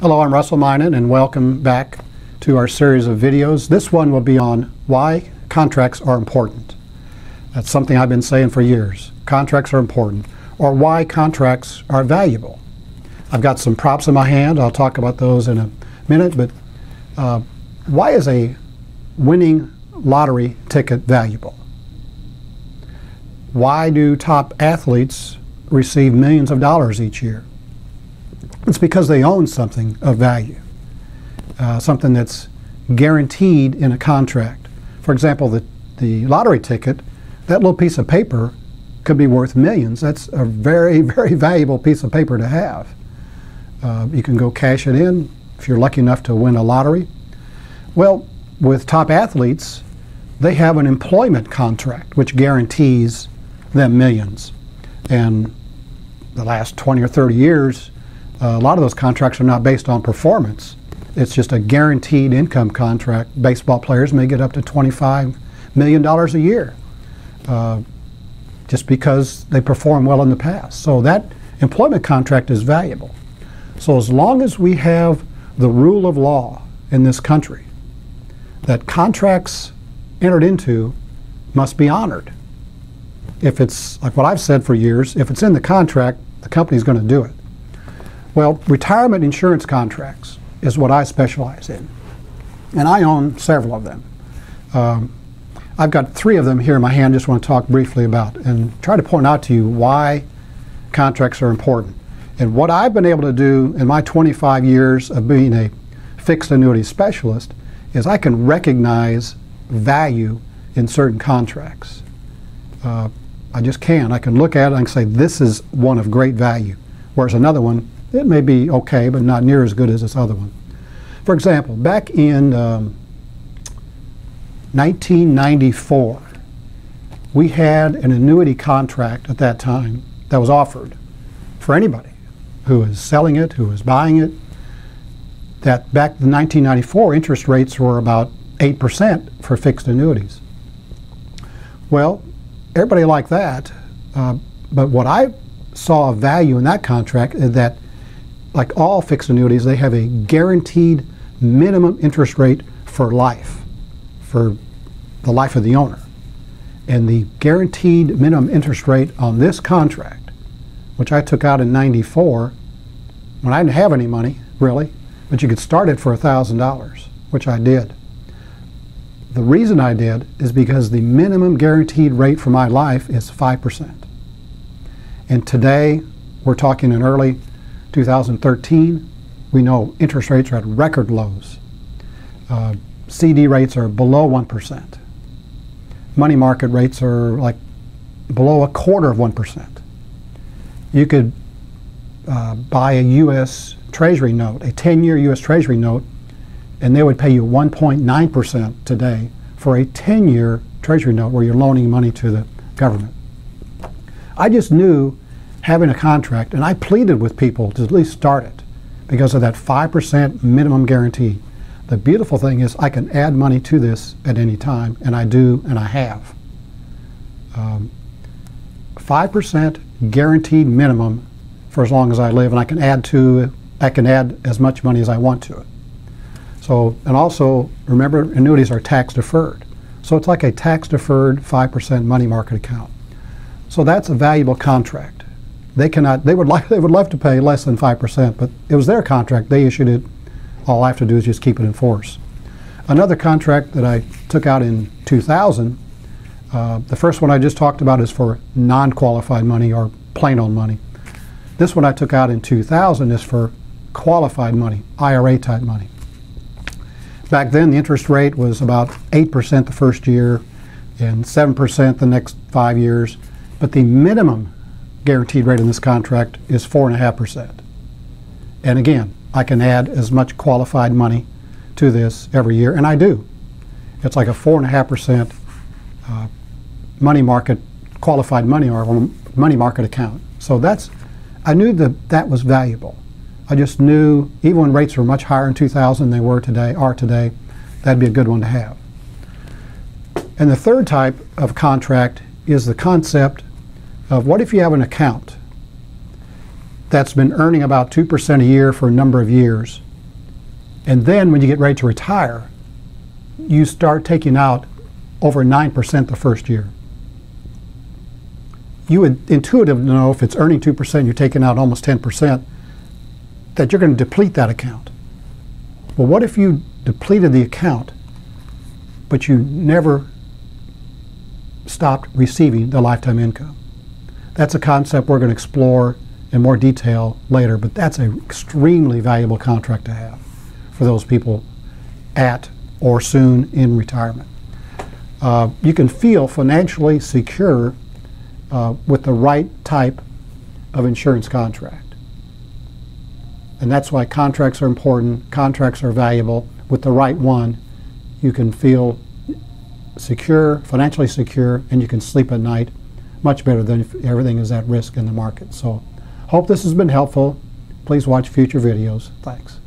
Hello, I'm Russell Minot, and welcome back to our series of videos. This one will be on why contracts are important. That's something I've been saying for years. Contracts are important, or why contracts are valuable. I've got some props in my hand. I'll talk about those in a minute, but why is a winning lottery ticket valuable? Why do top athletes receive millions of dollars each year? It's because they own something of value, something that's guaranteed in a contract. For example, the lottery ticket, that little piece of paper could be worth millions. That's a very, very valuable piece of paper to have. You can go cash it in if you're lucky enough to win a lottery. Well, with top athletes, they have an employment contract which guarantees them millions. And the last 20 or 30 years, a lot of those contracts are not based on performance. It's just a guaranteed income contract. Baseball players may get up to $25 million a year just because they perform well in the past. So that employment contract is valuable. So as long as we have the rule of law in this country, that contracts entered into must be honored. If it's, like what I've said for years, if it's in the contract, the company's going to do it. Well, retirement insurance contracts is what I specialize in, and I own several of them. I've got 3 of them here in my hand. Just want to talk briefly about and try to point out to you why contracts are important. And what I've been able to do in my 25 years of being a fixed annuity specialist is I can recognize value in certain contracts. I just can. I can look at it and say this is one of great value, whereas another one, it may be okay, but not near as good as this other one. For example, back in 1994, we had an annuity contract at that time that was offered for anybody who was selling it, who was buying it. That back in 1994, interest rates were about 8% for fixed annuities. Well, everybody liked that, but what I saw of value in that contract is that, like all fixed annuities, they have a guaranteed minimum interest rate for life, for the life of the owner. And the guaranteed minimum interest rate on this contract, which I took out in '94, when I didn't have any money, really, but you could start it for $1,000, which I did. The reason I did is because the minimum guaranteed rate for my life is 5%. And today, we're talking in early 2013, we know interest rates are at record lows. CD rates are below 1%. Money market rates are like below 1/4%. You could buy a U.S. Treasury note, a 10-year U.S. Treasury note, and they would pay you 1.9% today for a 10-year Treasury note where you're loaning money to the government. I just knew having a contract, and I pleaded with people to at least start it because of that 5% minimum guarantee. The beautiful thing is I can add money to this at any time, and I do, and I have. 5% guaranteed minimum for as long as I live, and I can add as much money as I want to it. So, and also remember, annuities are tax deferred. So it's like a tax deferred 5% money market account. So that's a valuable contract. They would love to pay less than 5%, but it was their contract. They issued it. All I have to do is just keep it in force. Another contract that I took out in 2000, the first one I just talked about is for non-qualified money or plain old money. This one I took out in 2000 is for qualified money, IRA type money. Back then the interest rate was about 8% the first year and 7% the next 5 years, but the minimum guaranteed rate in this contract is 4.5%. And again, I can add as much qualified money to this every year, and I do. It's like a 4.5% money market, qualified money or money market account. So I knew that was valuable. I just knew even when rates were much higher in 2000 than they are today, that'd be a good one to have. And the third type of contract is the concept of what if you have an account that's been earning about 2% a year for a number of years, And then when you get ready to retire, you start taking out over 9% the first year. You would intuitively know if it's earning 2%, you're taking out almost 10%, that you're going to deplete that account. Well, what if you depleted the account, but you never stopped receiving the lifetime income? That's a concept we're going to explore in more detail later, but that's an extremely valuable contract to have for those people at or soon in retirement. You can feel financially secure with the right type of insurance contract. And that's why contracts are important, contracts are valuable. With the right one, you can feel secure, financially secure, and you can sleep at night much better than if everything is at risk in the market. So, hope this has been helpful. Please watch future videos. Thanks.